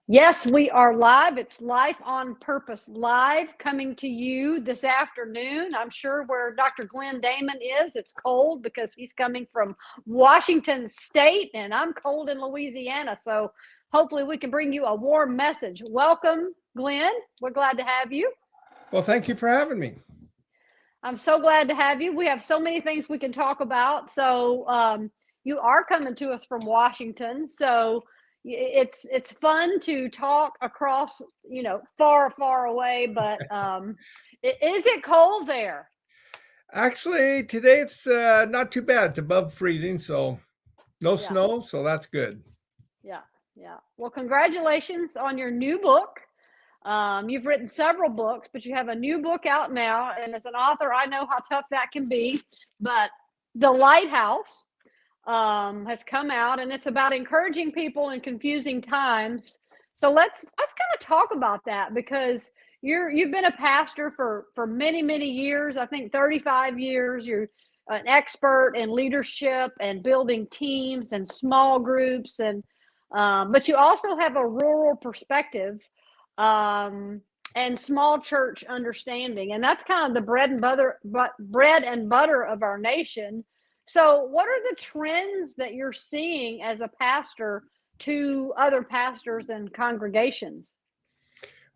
Yes, we are live. It's Life on Purpose Live coming to you this afternoon. I'm sure where Dr. Glenn Daman is, it's cold because he's coming from Washington State and I'm cold in Louisiana. So hopefully we can bring you a warm message. Welcome, Glenn. We're glad to have you. Well, thank you for having me. I'm so glad to have you. We have so many things we can talk about. So you are coming to us from Washington. So it's fun to talk across, far away. But is it cold there? Actually, today it's not too bad. It's above freezing, so no Yeah, snow, so that's good. yeah, yeah. Well, congratulations on your new book. You've written several books, but you have a new book out now. And as an author, I know how tough that can be. But The Lighthouse has come out, and it's about encouraging people in confusing times. So let's kind of talk about that because you've been a pastor for many years. I think 35 years. You're an expert in leadership and building teams and small groups, and but you also have a rural perspective um, and small church understanding, and that's kind of the bread and butter of our nation. So, what are the trends that you're seeing as a pastor to other pastors and congregations?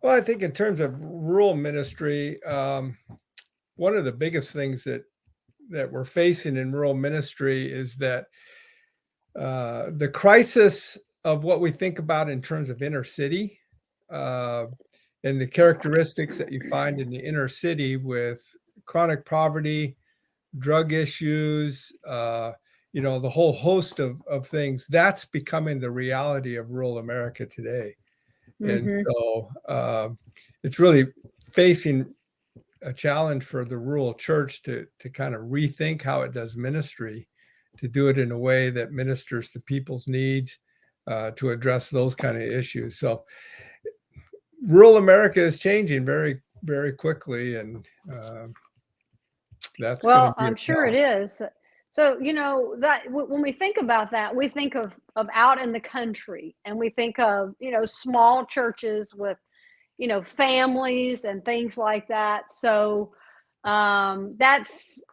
Well, I think in terms of rural ministry, one of the biggest things that we're facing in rural ministry is that the crisis of what we think about in terms of inner city uh, and the characteristics that you find in the inner city with chronic poverty, drug issues, the whole host of things, that's becoming the reality of rural America today. And Mm-hmm. so it's really facing a challenge for the rural church to kind of rethink how it does ministry, to do it in a way that ministers to people's needs, to address those kind of issues. So rural America is changing very quickly, and that's going to Well, be a I'm sure it challenge. is. So, that when we think about that, we think of out in the country, and we think of small churches with families and things like that. So that's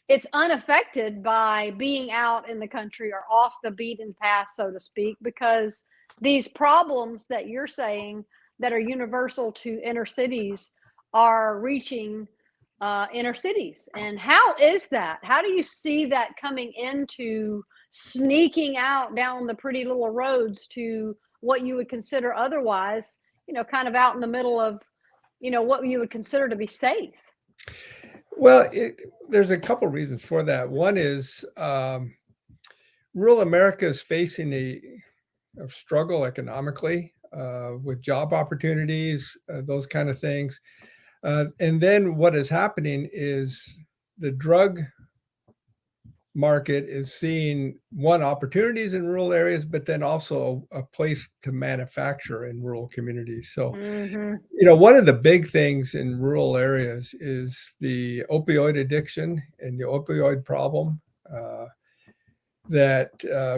it's unaffected by being out in the country or off the beaten path, so to speak, because these problems that you're saying that are universal to inner cities are reaching inner cities. And how is that? How do you see that coming into sneaking out down the pretty little roads to what you would consider otherwise, kind of out in the middle of, what you would consider to be safe? Well, there's a couple reasons for that. One is rural America is facing a struggle economically with job opportunities, those kind of things. And then what is happening is the drug market is seeing one opportunities in rural areas, but then also a place to manufacture in rural communities. So, Mm-hmm. one of the big things in rural areas is the opioid addiction and the opioid problem that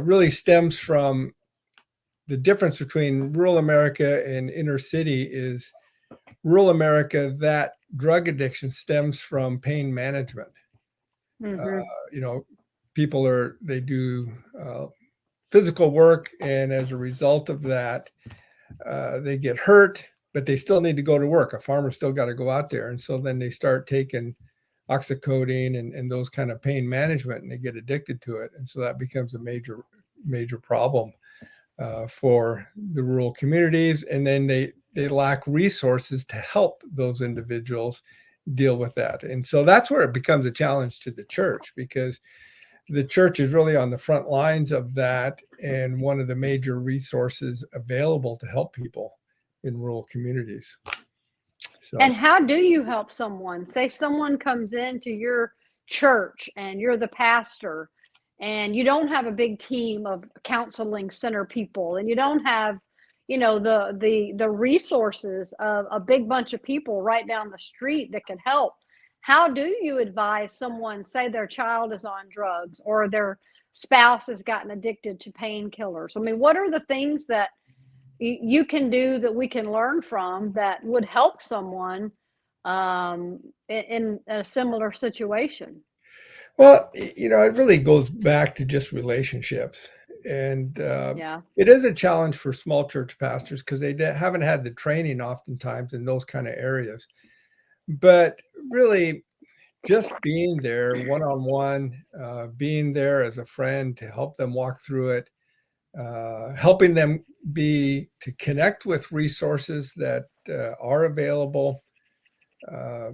really stems from the difference between rural America and inner city is rural America, that drug addiction stems from pain management. Uh, Mm-hmm. you know, they do physical work, and as a result of that, they get hurt, but they still need to go to work. A farmer's still got to go out there. And so then they start taking oxycodone and those kind of pain management, and they get addicted to it. And so that becomes a major problem for the rural communities. And then they lack resources to help those individuals deal with that. And so that's where it becomes a challenge to the church, because the church is really on the front lines of that and one of the major resources available to help people in rural communities. So, And how do you help someone? Say someone comes into your church and you're the pastor and you don't have a big team of counseling center people and you don't have, the resources of a big bunch of people right down the street that can help. How do you advise someone, say their child is on drugs or their spouse has gotten addicted to painkillers? I mean, what are the things that you can do that we can learn from that would help someone in a similar situation? Well, it really goes back to just relationships. And Yeah. it is a challenge for small church pastors because they haven't had the training oftentimes in those kind of areas. But really, just being there one on one, being there as a friend to help them walk through it, helping them to connect with resources that are available. Uh,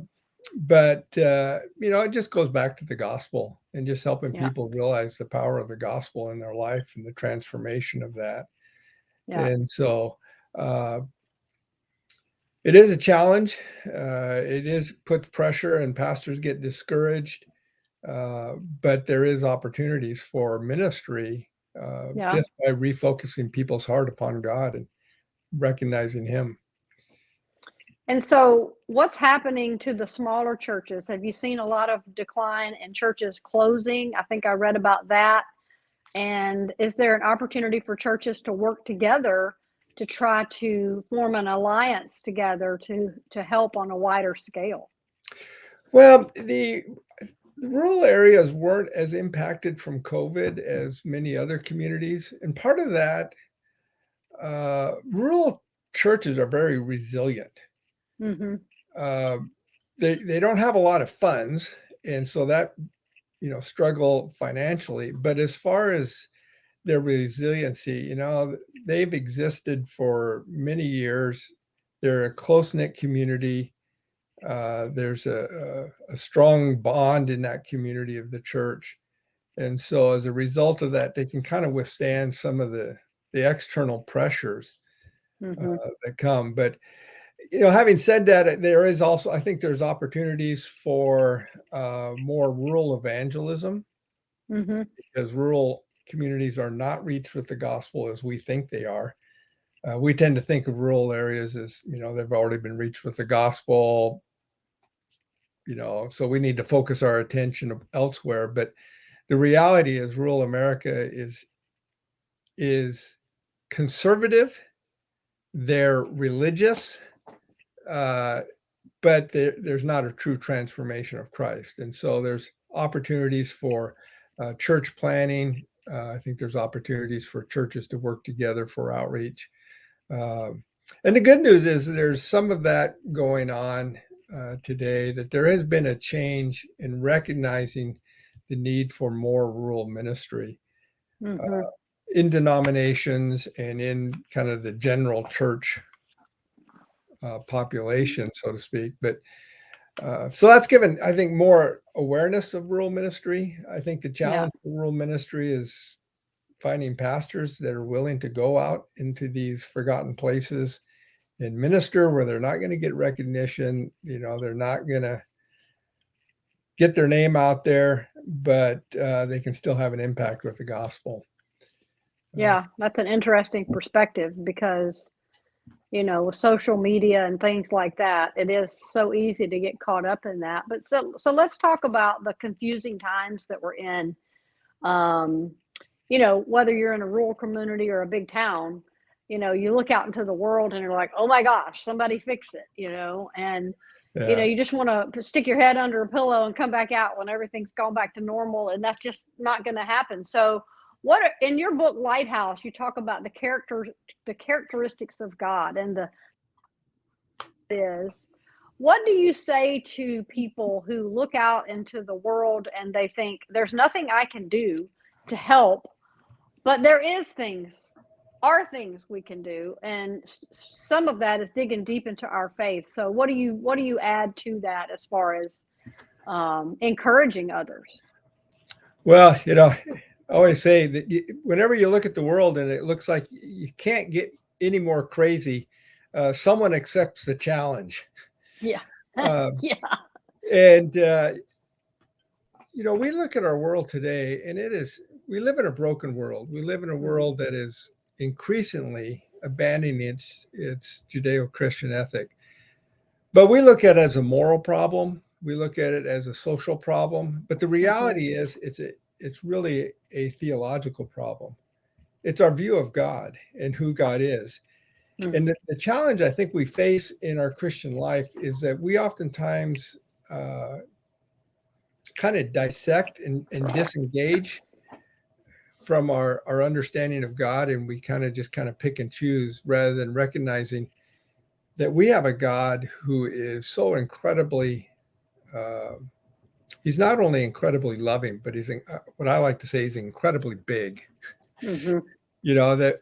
but it just goes back to the gospel and just helping Yeah. people realize the power of the gospel in their life and the transformation of that. Yeah. And so uh, it is a challenge. It is puts pressure, and pastors get discouraged. But there is opportunities for ministry Yeah. just by refocusing people's heart upon God and recognizing Him. And so, what's happening to the smaller churches? Have you seen a lot of decline in churches closing? I think I read about that. And is there an opportunity for churches to work together to try to form an alliance together to help on a wider scale? Well, the rural areas weren't as impacted from COVID as many other communities. And part of that, rural churches are very resilient. Hmm. Uh, they don't have a lot of funds, and so that struggle financially. But as far as their resiliency, they've existed for many years. They're a close knit community. There's a strong bond in that community of the church. And so as a result of that, they can kind of withstand some of the external pressures Hmm. that come. But, having said that, there is also, I think there's opportunities for more rural evangelism Hmm. because rural communities are not reached with the gospel as we think they are. We tend to think of rural areas as, they've already been reached with the gospel, so we need to focus our attention elsewhere. But the reality is rural America is conservative, they're religious, uh, but there's not a true transformation of Christ. And so there's opportunities for church planning. I think there's opportunities for churches to work together for outreach. Um, and the good news is there's some of that going on today, that there has been a change in recognizing the need for more rural ministry Hmm. in denominations and in kind of the general church population, so to speak. But so that's given, I think, more awareness of rural ministry. I think the Yeah. challenge for rural ministry is finding pastors that are willing to go out into these forgotten places and minister where they're not going to get recognition. They're not going to get their name out there, but they can still have an impact with the gospel. Yeah. That's an interesting perspective because, with social media and things like that, it is so easy to get caught up in that. But so let's talk about the confusing times that we're in. Um, whether you're in a rural community or a big town, you look out into the world and you're like, oh my gosh, somebody fix it, and Yeah. you just want to stick your head under a pillow and come back out when everything's gone back to normal, and that's just not going to happen. So, in your book Lighthouse, you talk about the characteristics of God, and the is what do you say to people who look out into the world and they think there's nothing I can do to help, but there is things we can do, and some of that is digging deep into our faith. So what do you add to that as far as encouraging others? Well, I always say that whenever you look at the world and it looks like you can't get any more crazy, someone accepts the challenge. Yeah. Um, Yeah. and we look at our world today, and we live in a broken world. We live in a Hmm. world that is increasingly abandoning its Judeo-Christian ethic. But we look at it as a moral problem. We look at it as a social problem. But the Hmm. reality is, it's really a theological problem. It's our view of God and who God is. And the challenge I think we face in our Christian life is that we oftentimes kind of dissect and disengage from our understanding of God, and we kind of pick and choose rather than recognizing that we have a God who is so incredibly, he's not only incredibly loving, but he's what I like to say, he's incredibly big. Mm-hmm. You know, that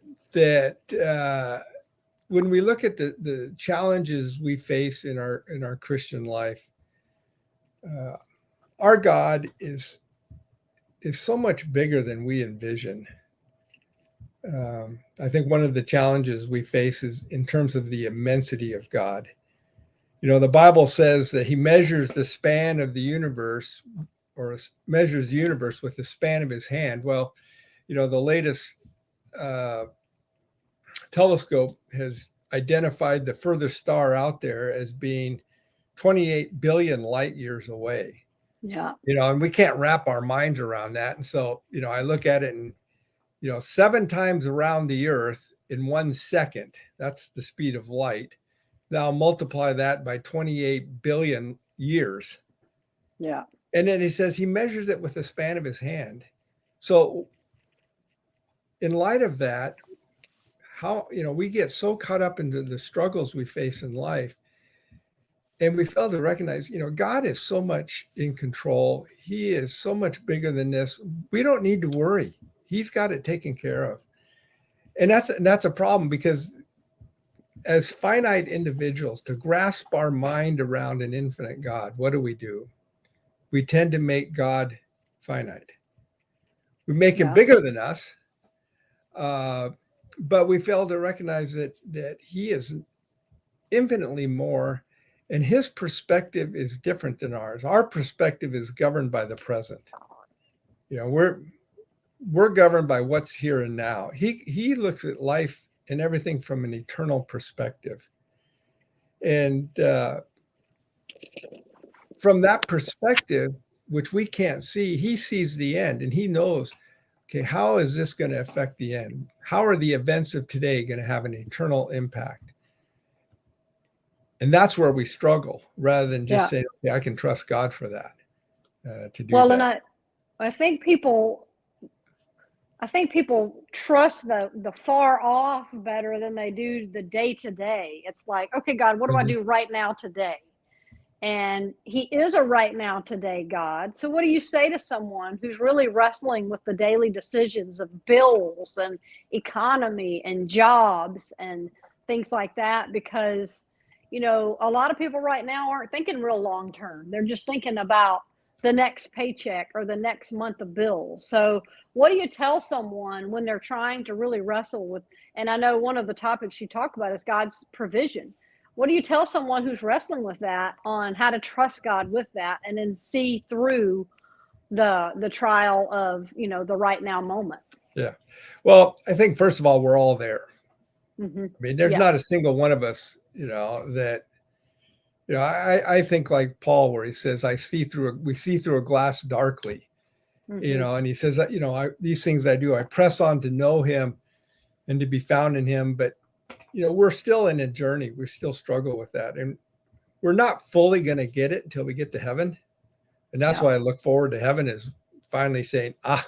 when we look at the challenges we face in our Christian life, our God is so much bigger than we envision. I think one of the challenges we face is in terms of the immensity of God. You know, the Bible says that he measures the span of the universe, or measures the universe with the span of his hand. Well, you know, the latest telescope has identified the furthest star out there as being 28 billion light years away. Yeah. You know, and we can't wrap our minds around that. And so, you know, I look at it and, you know, 7 times around the earth in 1 second, that's the speed of light. Now multiply that by 28 billion years. Yeah. And then he says he measures it with the span of his hand. So in light of that, how, you know, we get so caught up into the struggles we face in life, and we fail to recognize, you know, God is so much in control. He is so much bigger than this. We don't need to worry. He's got it taken care of. And that's a problem, because as finite individuals, to grasp our mind around an infinite God, what do? We tend to make God finite. We make him bigger than us, but we fail to recognize that he is infinitely more, and his perspective is different than ours. Our perspective is governed by the present. You know, we're governed by what's here and now. He looks at life and everything from an eternal perspective. And from that perspective, which we can't see, he sees the end, and he knows, okay, how is this going to affect the end? How are the events of today going to have an eternal impact? And that's where we struggle, rather than just say, okay, I can trust God for that, to do that. And I think people trust the far off better than they do the day to day. It's like, okay, God, what do I do right now today? And he is a right now today God. So what do you say to someone who's really wrestling with the daily decisions of bills and economy and jobs and things like that? Because, you know, a lot of people right now aren't thinking real long term. They're just thinking about the next paycheck or the next month of bills. So what do you tell someone when they're trying to really wrestle with, and I know one of the topics you talk about is God's provision. What do you tell someone who's wrestling with that on how to trust God with that, and then see through the trial of, you know, the right now moment? Yeah. Well, I think first of all, we're all there. Mm-hmm. I mean, there's not a single one of us, you know, that, you know, I think like Paul, where he says, we see through a glass darkly, you know, and he says, you know, these things I do, I press on to know him and to be found in him. But, you know, we're still in a journey. We still struggle with that. And we're not fully going to get it until we get to heaven. And that's why I look forward to heaven, is finally saying, I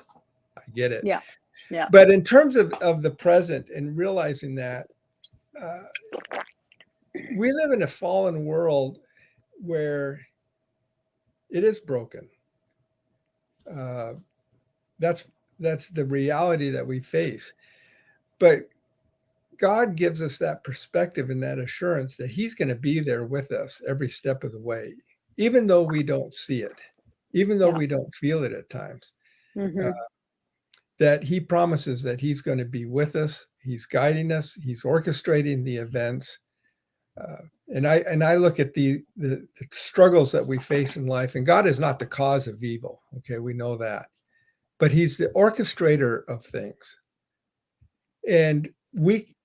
get it. Yeah. Yeah. But in terms of the present and realizing that we live in a fallen world where it is broken. That's the reality that we face. But God gives us that perspective and that assurance that he's going to be there with us every step of the way, even though we don't see it, even though we don't feel it at times. That he promises that he's going to be with us. He's guiding us. He's orchestrating the events. And I look at the struggles that we face in life, and God is not the cause of evil. Okay, we know that, but he's the orchestrator of things. And we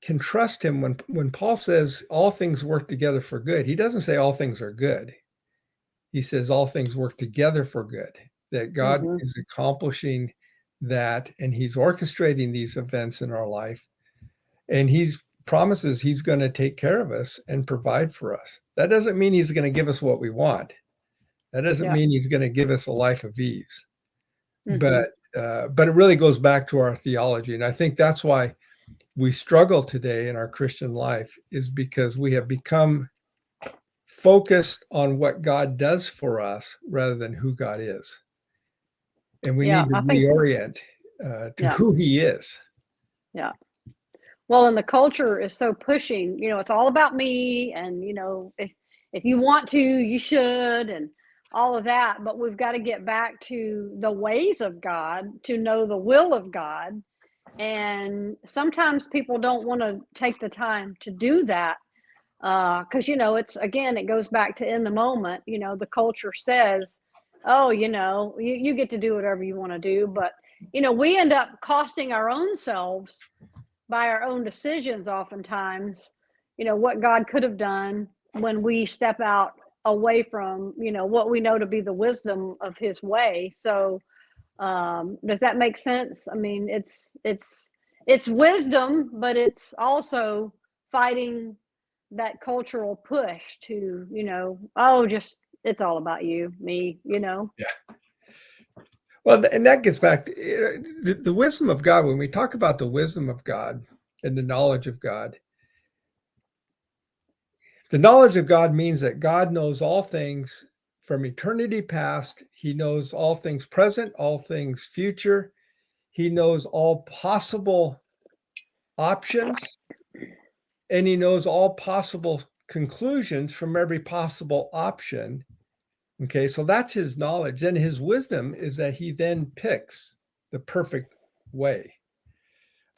can trust him when Paul says all things work together for good. He doesn't say all things are good. He says all things work together for good, that God is accomplishing that, and he's orchestrating these events in our life, and he's promises he's going to take care of us and provide for us. That doesn't mean he's going to give us what we want. That doesn't mean he's going to give us a life of ease. But it really goes back to our theology. And I think that's why we struggle today in our Christian life, is because we have become focused on what God does for us rather than who God is. And we need to reorient to who he is. Yeah. Well, and the culture is so pushing, it's all about me. And, if you want to, you should, and all of that. But we've got to get back to the ways of God, to know the will of God. And sometimes people don't want to take the time to do that. Because, it goes back to in the moment, the culture says, oh, you get to do whatever you want to do. But, we end up costing our own selves by our own decisions oftentimes, what God could have done when we step out away from, what we know to be the wisdom of his way. So does that make sense? I mean, it's wisdom, but it's also fighting that cultural push to, it's all about you, me. Yeah. Well, and that gets back to the wisdom of God. When we talk about the wisdom of God and the knowledge of God, the knowledge of God means that God knows all things from eternity past. He knows all things present, all things future. He knows all possible options, and he knows all possible conclusions from every possible option. Okay, so that's his knowledge. Then his wisdom is that he then picks the perfect way.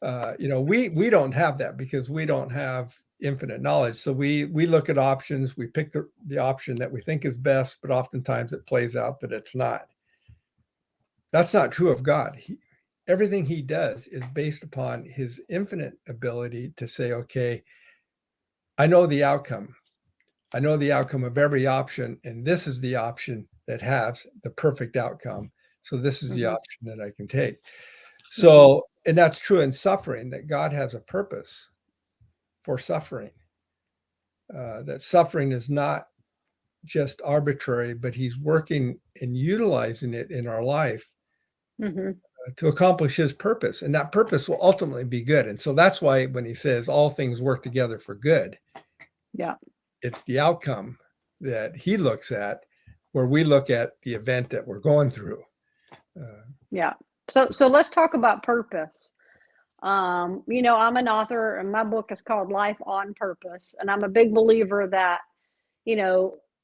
We don't have that because we don't have infinite knowledge. So we look at options, we pick the option that we think is best, but oftentimes it plays out that it's not. That's not true of God. Everything he does is based upon his infinite ability to say, okay, I know the outcome. I know the outcome of every option, and this is the option that has the perfect outcome. So this is the option that I can take. So, and that's true in suffering, that God has a purpose for suffering. That suffering is not just arbitrary, but he's working and utilizing it in our life to accomplish his purpose. And that purpose will ultimately be good. And so that's why when he says all things work together for good, it's the outcome that he looks at, where we look at the event that we're going through. So let's talk about purpose. I'm an author, and my book is called Life on Purpose. And I'm a big believer that,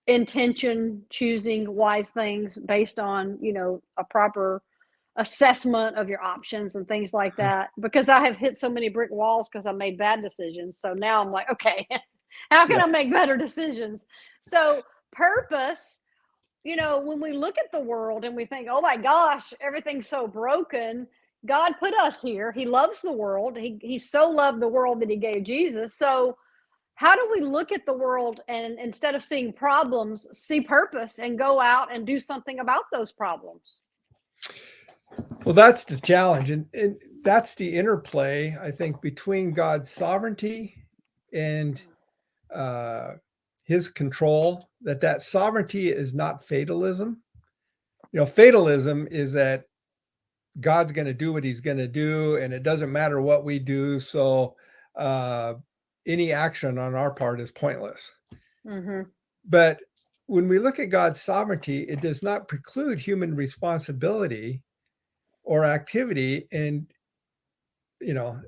intention, choosing wise things based on, a proper assessment of your options and things like that. Because I have hit so many brick walls because I made bad decisions. So now I'm like, okay, how can I make better decisions? So purpose, when we look at the world and we think, oh my gosh, everything's so broken. God put us here. He loves the world. He so loved the world that he gave Jesus. So how do we look at the world and instead of seeing problems, see purpose and go out and do something about those problems? Well, that's the challenge. And that's the interplay, I think, between God's sovereignty and his control, that sovereignty is not fatalism. Fatalism is that God's going to do what he's going to do, and it doesn't matter what we do. So any action on our part is pointless. But when we look at God's sovereignty, it does not preclude human responsibility or activity. And,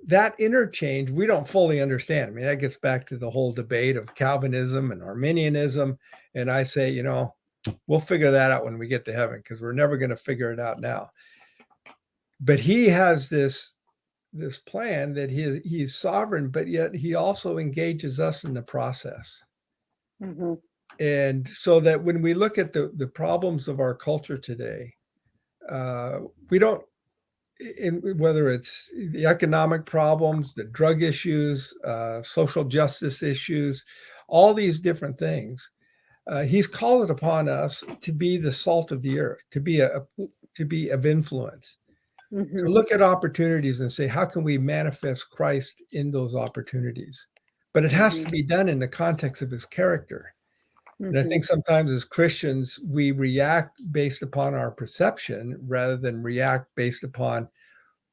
that interchange, we don't fully understand. I mean, that gets back to the whole debate of Calvinism and Arminianism. And I say, we'll figure that out when we get to heaven, because we're never going to figure it out now. But he has this plan that he's sovereign, but yet he also engages us in the process. And so that when we look at the problems of our culture today, we don't, whether it's the economic problems, the drug issues, social justice issues, all these different things, he's called it upon us to be the salt of the earth, to be of influence. Mm-hmm. to look at opportunities and say, how can we manifest Christ in those opportunities? But it has to be done in the context of his character. And I Mm-hmm. think sometimes as Christians, we react based upon our perception rather than react based upon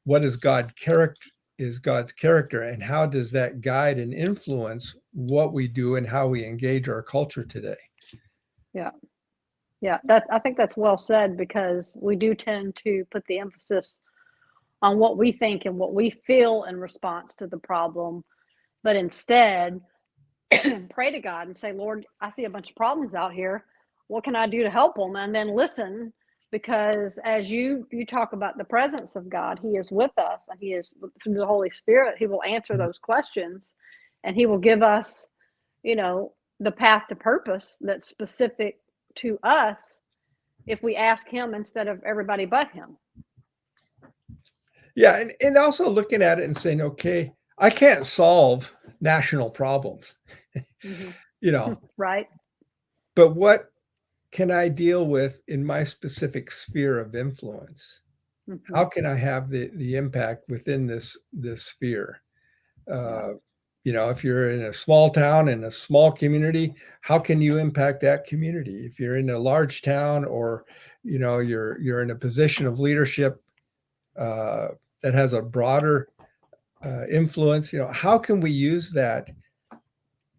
what is God's character, and how does that guide and influence what we do and how we engage our culture today. Yeah. Yeah. I think that's well said, because we do tend to put the emphasis on what we think and what we feel in response to the problem, but instead pray to God and say, Lord, I see a bunch of problems out here. What can I do to help them? And then listen, because as you talk about the presence of God, he is with us, and he is through the Holy Spirit. He will answer those questions, and he will give us, the path to purpose that's specific to us if we ask him instead of everybody but him. Yeah, and also looking at it and saying, okay, I can't solve national problems, Mm-hmm. you know, Right. but what can I deal with in my specific sphere of influence? Mm-hmm. How can I have the impact within this sphere? Yeah. Uh, if you're in a small town, in a small community, how can you impact that community? If you're in a large town, or you're in a position of leadership uh, that has a broader influence, how can we use that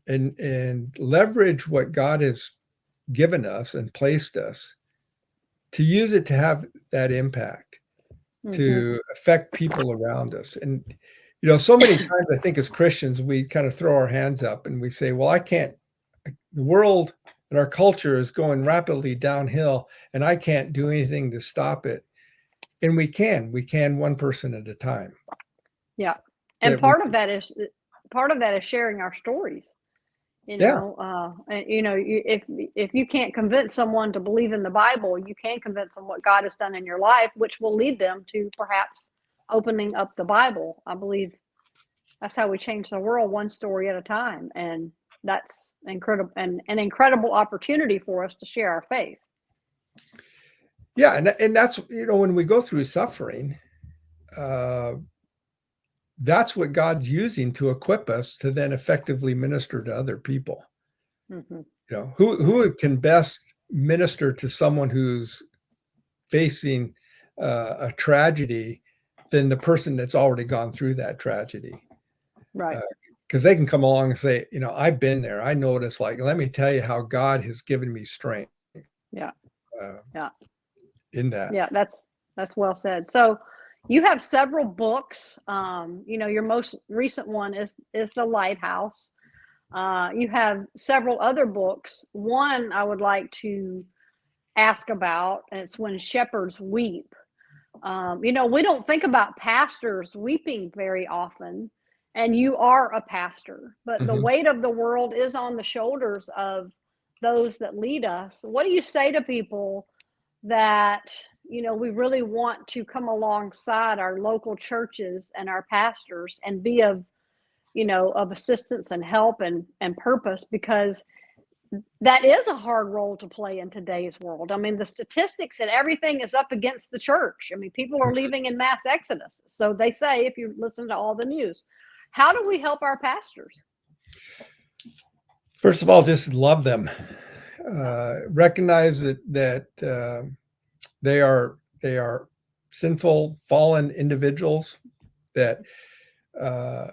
and leverage what God has given us and placed us, to use it to have that impact, Mm-hmm. to affect people around us. And so many times I think as Christians we kind of throw our hands up and we say, well, I can't, the world and our culture is going rapidly downhill and I can't do anything to stop it. And we can one person at a time. Yeah. And That we part of that is sharing our stories. Yeah, And if you can't convince someone to believe in the Bible, you can convince them what God has done in your life, which will lead them to perhaps opening up the Bible. I believe that's how we change the world, one story at a time, and that's incredible, and an incredible opportunity for us to share our faith. yeah, and that's when we go through suffering, uh, that's what God's using to equip us to then effectively minister to other people. Mm-hmm. Who can best minister to someone who's facing a tragedy than the person that's already gone through that tragedy? Right. Because they can come along and say, I've been there. I know what it's like. Let me tell you how God has given me strength Yeah. uh, Yeah. in that. Yeah. That's well said. So you have several books. Your most recent one is the Lighthouse. You have several other books. One I would like to ask about, and it's When Shepherds Weep. We don't think about pastors weeping very often, and you are a pastor, but the Mhm. weight of the world is on the shoulders of those that lead us. What do you say to people that, we really want to come alongside our local churches and our pastors and be of assistance and help and purpose, because that is a hard role to play in today's world. I mean, the statistics and everything is up against the church. I mean, people are leaving in mass exodus. So they say, if you listen to all the news, how do we help our pastors? First of all, just love them. Yeah. Recognize that they are sinful, fallen individuals. That uh,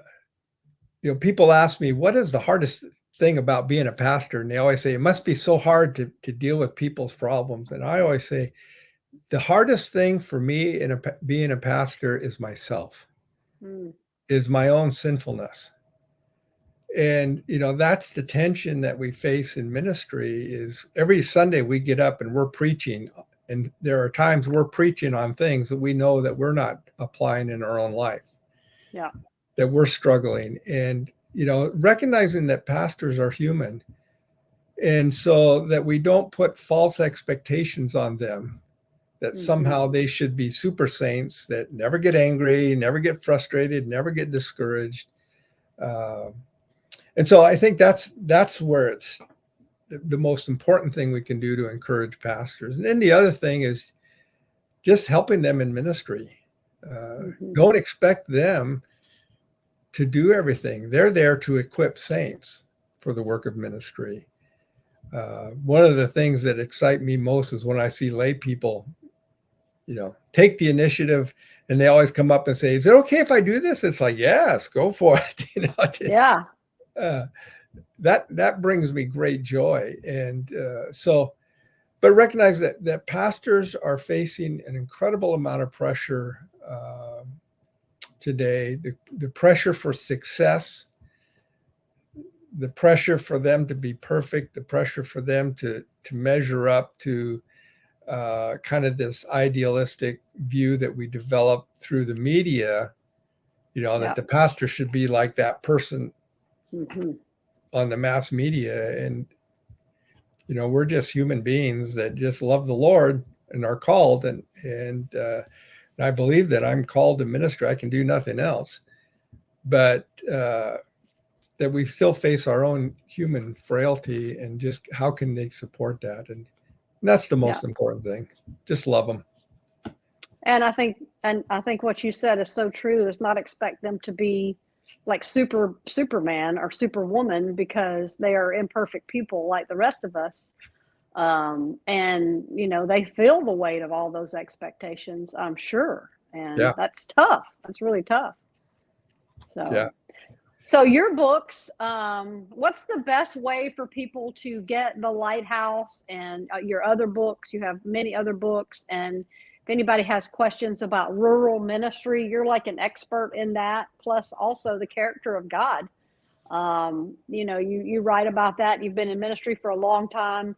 people ask me, what is the hardest thing about being a pastor? And they always say, it must be so hard to deal with people's problems. And I always say, the hardest thing for me in being a pastor is myself, Mm, is my own sinfulness. And that's the tension that we face in ministry. Is every Sunday we get up and we're preaching, and there are times we're preaching on things that we know that we're not applying in our own life, yeah. that we're struggling. And recognizing that pastors are human, and so that we don't put false expectations on them, that Hmm. somehow they should be super saints that never get angry, never get frustrated, never get discouraged. uh, and so I think that's where it's the most important thing we can do to encourage pastors. And then the other thing is just helping them in ministry. Don't expect them to do everything. They're there to equip saints for the work of ministry. One of the things that excite me most is when I see lay people, take the initiative, and they always come up and say, "Is it okay if I do this?" It's like, yes, go for it. Yeah. That brings me great joy. And but recognize that pastors are facing an incredible amount of pressure today. The pressure for success, the pressure for them to be perfect, the pressure for them to measure up to kind of this idealistic view that we develop through the media, that the pastor should be like that person on the mass media. And, we're just human beings that just love the Lord and are called. And I believe that I'm called to minister. I can do nothing else. But that we still face our own human frailty, and just how can they support that? And that's the most important thing. Just love them. And I think what you said is so true, is not expect them to be like Superman or Superwoman, because they are imperfect people like the rest of us. And they feel the weight of all those expectations, I'm sure. And that's tough. That's really tough. So your books, what's the best way for people to get the Lighthouse and your other books? You have many other books, and if anybody has questions about rural ministry, you're like an expert in that, plus also the character of God. You write about that. You've been in ministry for a long time.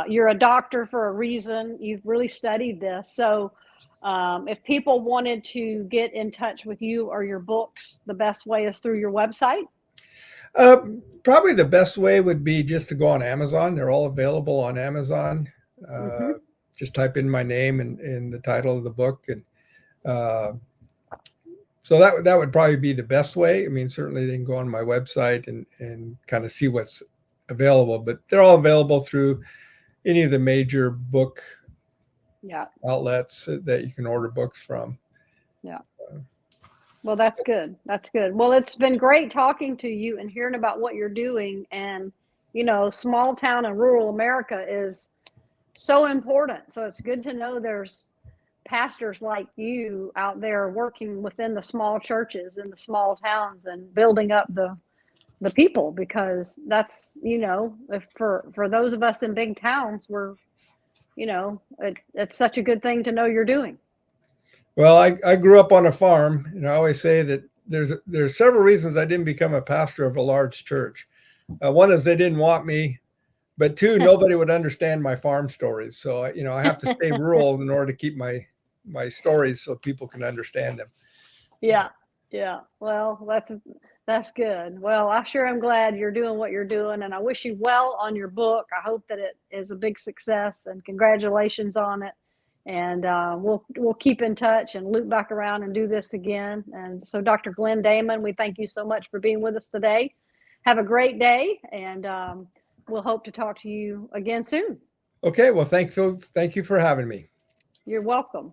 You're a doctor for a reason. You've really studied this. So if people wanted to get in touch with you or your books, the best way is through your website? Probably the best way would be just to go on Amazon. They're all available on Amazon. Just type in my name and the title of the book. And so that would probably be the best way. I mean, certainly they can go on my website and kind of see what's available, but they're all available through any of the major book outlets that you can order books from. Well, that's good. That's good. Well, it's been great talking to you and hearing about what you're doing. And, small town and rural America is so important. So it's good to know there's pastors like you out there working within the small churches in the small towns and building up the people, because that's, if for those of us in big towns, we're, it's such a good thing to know you're doing. Well, I grew up on a farm, and I always say that there's several reasons I didn't become a pastor of a large church. One is they didn't want me, but two, nobody would understand my farm stories. So, I have to stay rural in order to keep my stories so people can understand them. Yeah. Well, that's good. Well, I sure am glad you're doing what you're doing, and I wish you well on your book. I hope that it is a big success, and congratulations on it. And we'll keep in touch and loop back around and do this again. And so, Dr. Glenn Daman, we thank you so much for being with us today. Have a great day, and we'll hope to talk to you again soon. Okay. Well, thank you for having me. You're welcome.